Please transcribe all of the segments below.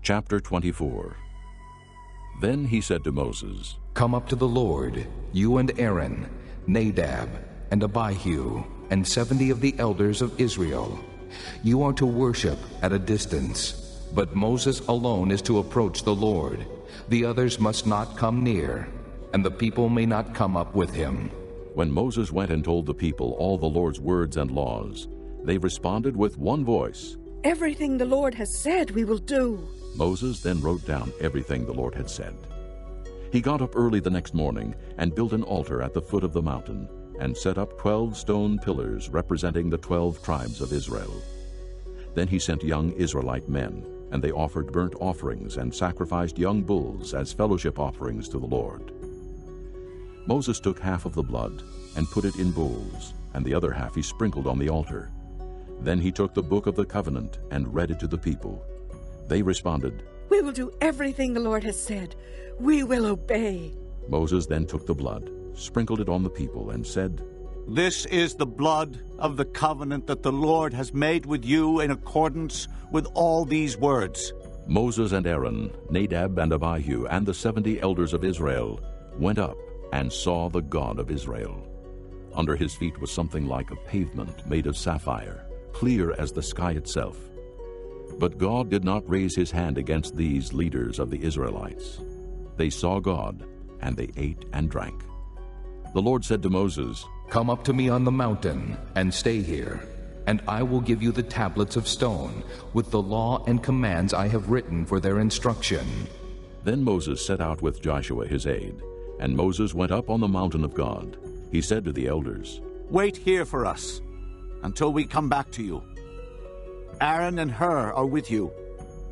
Chapter 24. Then he said to Moses, Come up to the Lord, you and Aaron, Nadab, and Abihu, and 70 of the elders of Israel. You are to worship at a distance, but Moses alone is to approach the Lord. The others must not come near, and the people may not come up with him. When Moses went and told the people all the Lord's words and laws, they responded with one voice, Everything the Lord has said we will do. Moses then wrote down everything the Lord had said. He got up early the next morning and built an altar at the foot of the mountain and set up 12 stone pillars representing the 12 tribes of Israel. Then he sent young Israelite men, and they offered burnt offerings and sacrificed young bulls as fellowship offerings to the Lord. Moses took half of the blood and put it in bowls, and the other half he sprinkled on the altar. Then he took the book of the covenant and read it to the people. They responded, We will do everything the Lord has said. We will obey. Moses then took the blood, sprinkled it on the people, and said, This is the blood of the covenant that the Lord has made with you in accordance with all these words. Moses and Aaron, Nadab and Abihu, and the 70 elders of Israel went up and saw the God of Israel. Under his feet was something like a pavement made of sapphire, clear as the sky itself. But God did not raise his hand against these leaders of the Israelites. They saw God, and they ate and drank. The Lord said to Moses, Come up to me on the mountain and stay here, and I will give you the tablets of stone with the law and commands I have written for their instruction. Then Moses set out with Joshua his aide, and Moses went up on the mountain of God. He said to the elders, Wait here for us until we come back to you. Aaron and Hur are with you,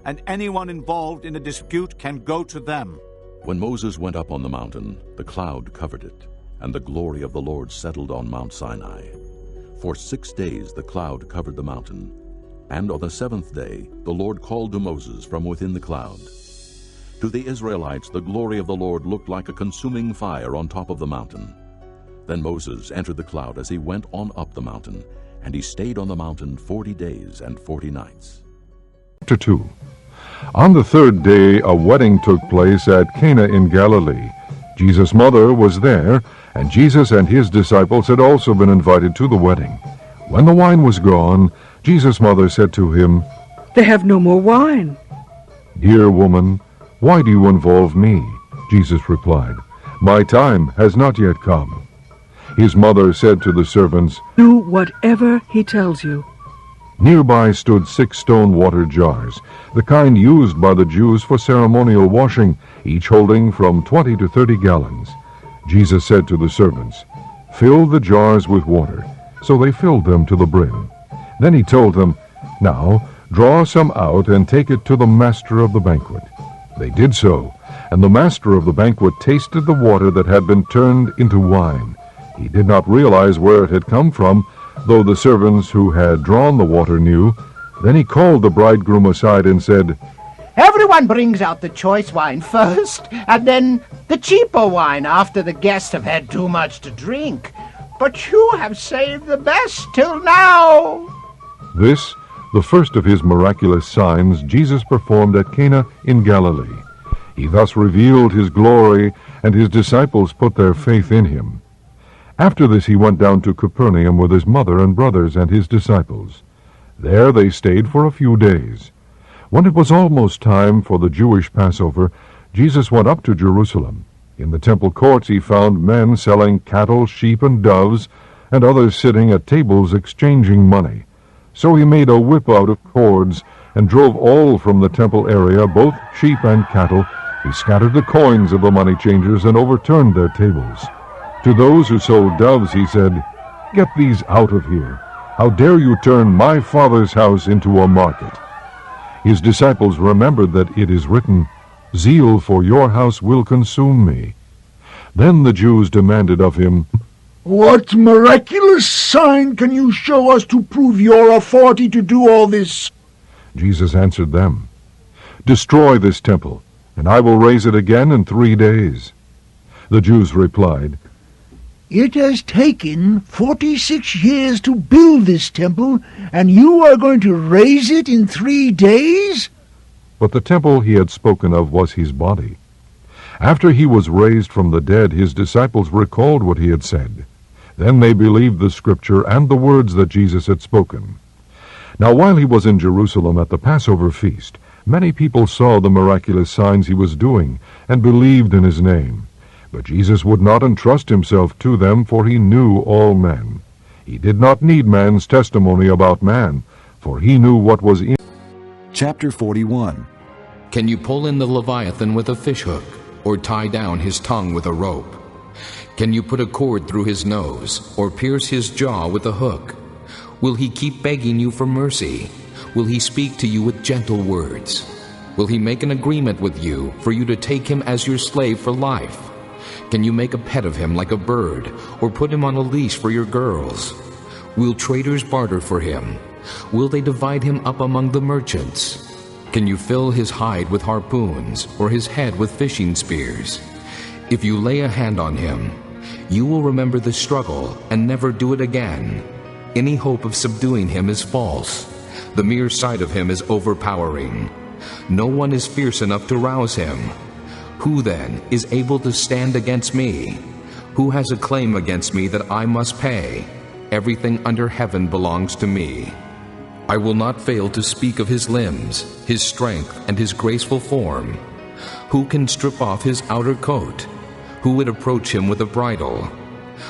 and anyone involved in a dispute can go to them. When Moses went up on the mountain, the cloud covered it, and the glory of the Lord settled on Mount Sinai. For 6 days the cloud covered the mountain, and on the 7th day the Lord called to Moses from within the cloud. To the Israelites the glory of the Lord looked like a consuming fire on top of the mountain. Then Moses entered the cloud as he went on up the mountain, and he stayed on the mountain 40 days and 40 nights. Chapter 2. On the third day a wedding took place at Cana in Galilee. Jesus' mother was there, and Jesus and his disciples had also been invited to the wedding. When the wine was gone, Jesus' mother said to him, They have no more wine. Dear woman, why do you involve me? Jesus replied, My time has not yet come. His mother said to the servants, Do whatever he tells you. Nearby stood 6 stone water jars, the kind used by the Jews for ceremonial washing, each holding from 20 to 30 gallons. Jesus said to the servants, Fill the jars with water. So they filled them to the brim. Then he told them, Now draw some out and take it to the master of the banquet. They did so, and the master of the banquet tasted the water that had been turned into wine. He did not realize where it had come from, though the servants who had drawn the water knew. Then he called the bridegroom aside and said, Everyone brings out the choice wine first, and then the cheaper wine after the guests have had too much to drink. But you have saved the best till now. This, the first of his miraculous signs, Jesus performed at Cana in Galilee. He thus revealed his glory, and his disciples put their faith in him. After this he went down to Capernaum with his mother and brothers and his disciples. There they stayed for a few days. When it was almost time for the Jewish Passover, Jesus went up to Jerusalem. In the temple courts he found men selling cattle, sheep, and doves, and others sitting at tables exchanging money. So he made a whip out of cords and drove all from the temple area, both sheep and cattle. He scattered the coins of the money changers and overturned their tables. To those who sold doves he said, Get these out of here. How dare you turn my Father's house into a market? His disciples remembered that it is written, Zeal for your house will consume me. Then the Jews demanded of him, What miraculous sign can you show us to prove your authority to do all this? Jesus answered them, Destroy this temple, and I will raise it again in 3 days. The Jews replied, It has taken 46 years to build this temple, and you are going to raise it in 3 days? but the temple he had spoken of was his body. After he was raised from the dead, his disciples recalled what he had said. Then they believed the Scripture and the words that Jesus had spoken. Now while he was in Jerusalem at the Passover feast, many people saw the miraculous signs he was doing and believed in his name. But Jesus would not entrust himself to them, for he knew all men. He did not need man's testimony about man, for he knew what was in. Chapter 41. Can you pull in the Leviathan with a fishhook, or tie down his tongue with a rope? Can you put a cord through his nose, or pierce his jaw with a hook? Will he keep begging you for mercy? Will he speak to you with gentle words? Will he make an agreement with you for you to take him as your slave for life? Can you make a pet of him like a bird, or put him on a leash for your girls? Will traders barter for him? Will they divide him up among the merchants? Can you fill his hide with harpoons, or his head with fishing spears? If you lay a hand on him, you will remember the struggle and never do it again. Any hope of subduing him is false. The mere sight of him is overpowering. No one is fierce enough to rouse him. Who then is able to stand against me? Who has a claim against me that I must pay? Everything under heaven belongs to me. I will not fail to speak of his limbs, his strength, and his graceful form. Who can strip off his outer coat? Who would approach him with a bridle?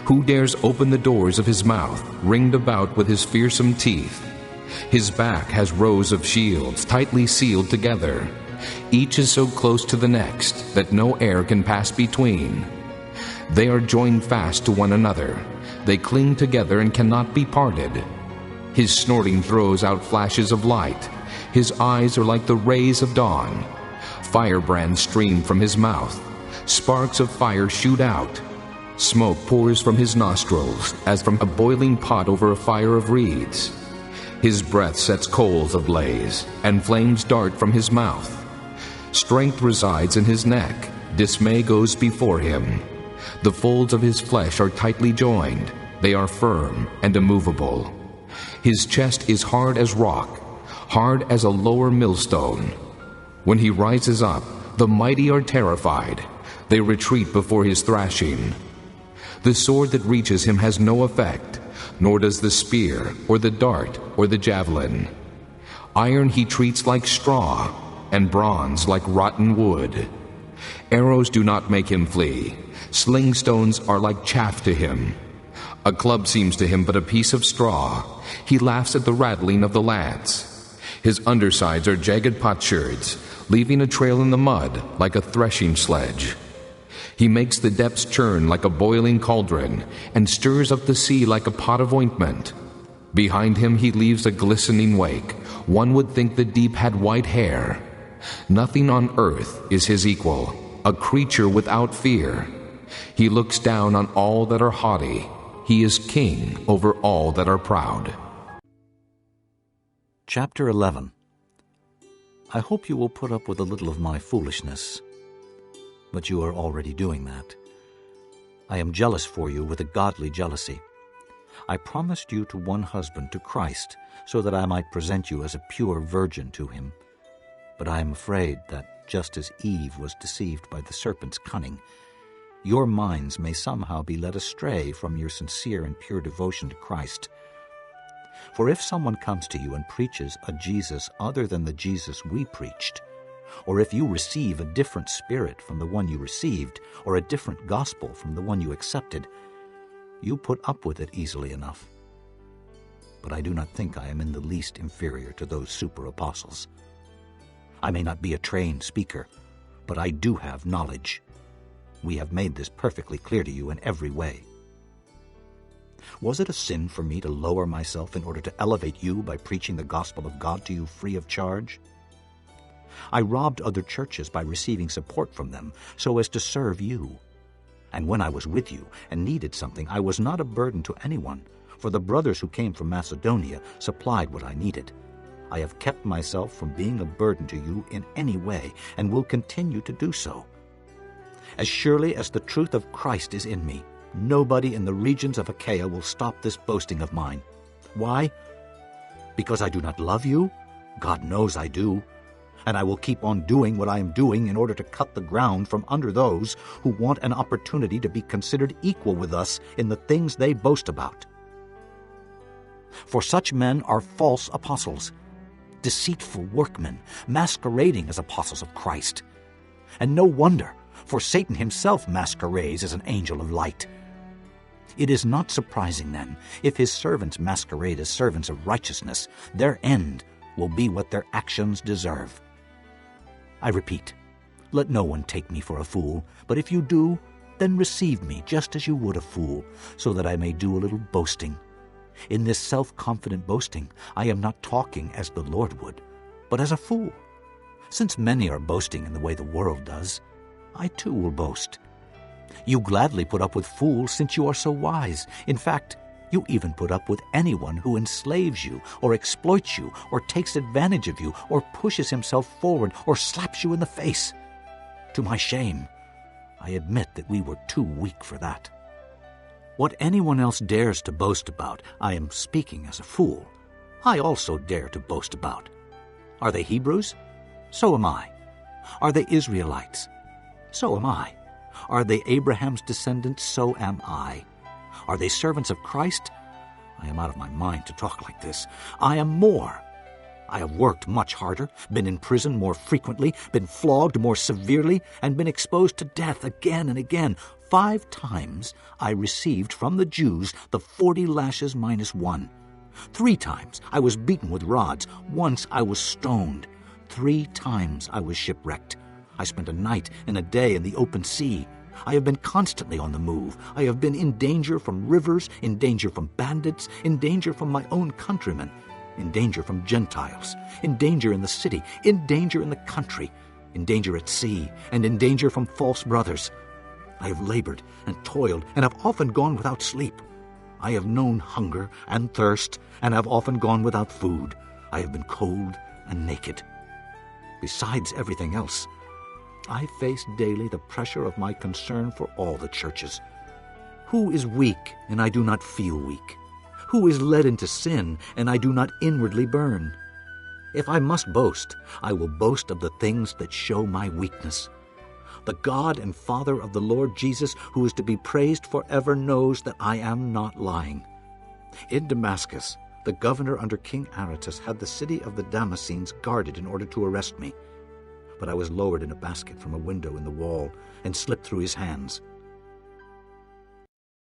Who dares open the doors of his mouth, ringed about with his fearsome teeth? His back has rows of shields, tightly sealed together. Each is so close to the next that no air can pass between. They are joined fast to one another. They cling together and cannot be parted. His snorting throws out flashes of light. His eyes are like the rays of dawn. Firebrands stream from his mouth. Sparks of fire shoot out. Smoke pours from his nostrils, as from a boiling pot over a fire of reeds. His breath sets coals ablaze, and flames dart from his mouth. Strength resides in his neck. Dismay goes before him. The folds of his flesh are tightly joined. They are firm and immovable. His chest is hard as rock, hard as a lower millstone. When he rises up, the mighty are terrified. They retreat before his thrashing. The sword that reaches him has no effect, nor does the spear, or the dart, or the javelin. Iron he treats like straw, and bronze like rotten wood. Arrows do not make him flee. Sling stones are like chaff to him. A club seems to him but a piece of straw. He laughs at the rattling of the lance. His undersides are jagged potsherds, leaving a trail in the mud like a threshing sledge. He makes the depths churn like a boiling cauldron, and stirs up the sea like a pot of ointment. Behind him he leaves a glistening wake. One would think the deep had white hair. Nothing on earth is his equal, a creature without fear. He looks down on all that are haughty. He is king over all that are proud. Chapter 11. I hope you will put up with a little of my foolishness, but you are already doing that. I am jealous for you with a godly jealousy. I promised you to one husband, to Christ, so that I might present you as a pure virgin to him. But I am afraid that, just as Eve was deceived by the serpent's cunning, your minds may somehow be led astray from your sincere and pure devotion to Christ. For if someone comes to you and preaches a Jesus other than the Jesus we preached, or if you receive a different spirit from the one you received, or a different gospel from the one you accepted, you put up with it easily enough. But I do not think I am in the least inferior to those super-apostles. I may not be a trained speaker, but I do have knowledge. We have made this perfectly clear to you in every way. Was it a sin for me to lower myself in order to elevate you by preaching the gospel of God to you free of charge? I robbed other churches by receiving support from them so as to serve you. And when I was with you and needed something, I was not a burden to anyone, for the brothers who came from Macedonia supplied what I needed. I have kept myself from being a burden to you in any way, and will continue to do so. As surely as the truth of Christ is in me, nobody in the regions of Achaia will stop this boasting of mine. Why? Because I do not love you? God knows I do. and I will keep on doing what I am doing in order to cut the ground from under those who want an opportunity to be considered equal with us in the things they boast about. For such men are false apostles, deceitful workmen, masquerading as apostles of Christ. And no wonder, for Satan himself masquerades as an angel of light. It is not surprising, then, if his servants masquerade as servants of righteousness. Their end will be what their actions deserve. I repeat, let no one take me for a fool, but if you do, then receive me just as you would a fool, so that I may do a little boasting. In this self-confident boasting, I am not talking as the Lord would, but as a fool. Since many are boasting in the way the world does, I too will boast. You gladly put up with fools since you are so wise. In fact, you even put up with anyone who enslaves you, or exploits you, or takes advantage of you, or pushes himself forward, or slaps you in the face. To my shame, I admit that we were too weak for that. What anyone else dares to boast about, I am speaking as a fool, I also dare to boast about. Are they Hebrews? So am I. Are they Israelites? So am I. Are they Abraham's descendants? So am I. Are they servants of Christ? I am out of my mind to talk like this. I am more. I have worked much harder, been in prison more frequently, been flogged more severely, and been exposed to death again and again. 5 times I received from the Jews the 40 lashes minus 1. 3 times I was beaten with rods. Once I was stoned. 3 times I was shipwrecked. I spent a night and a day in the open sea. I have been constantly on the move. I have been in danger from rivers, in danger from bandits, in danger from my own countrymen, in danger from Gentiles, in danger in the city, in danger in the country, in danger at sea, and in danger from false brothers. I have labored and toiled and have often gone without sleep. I have known hunger and thirst and have often gone without food. I have been cold and naked. Besides everything else, I face daily the pressure of my concern for all the churches. Who is weak and I do not feel weak? Who is led into sin and I do not inwardly burn? If I must boast, I will boast of the things that show my weakness. The God and Father of the Lord Jesus, who is to be praised forever, knows that I am not lying. In Damascus, the governor under King Aretas had the city of the Damascenes guarded in order to arrest me. But I was lowered in a basket from a window in the wall and slipped through his hands.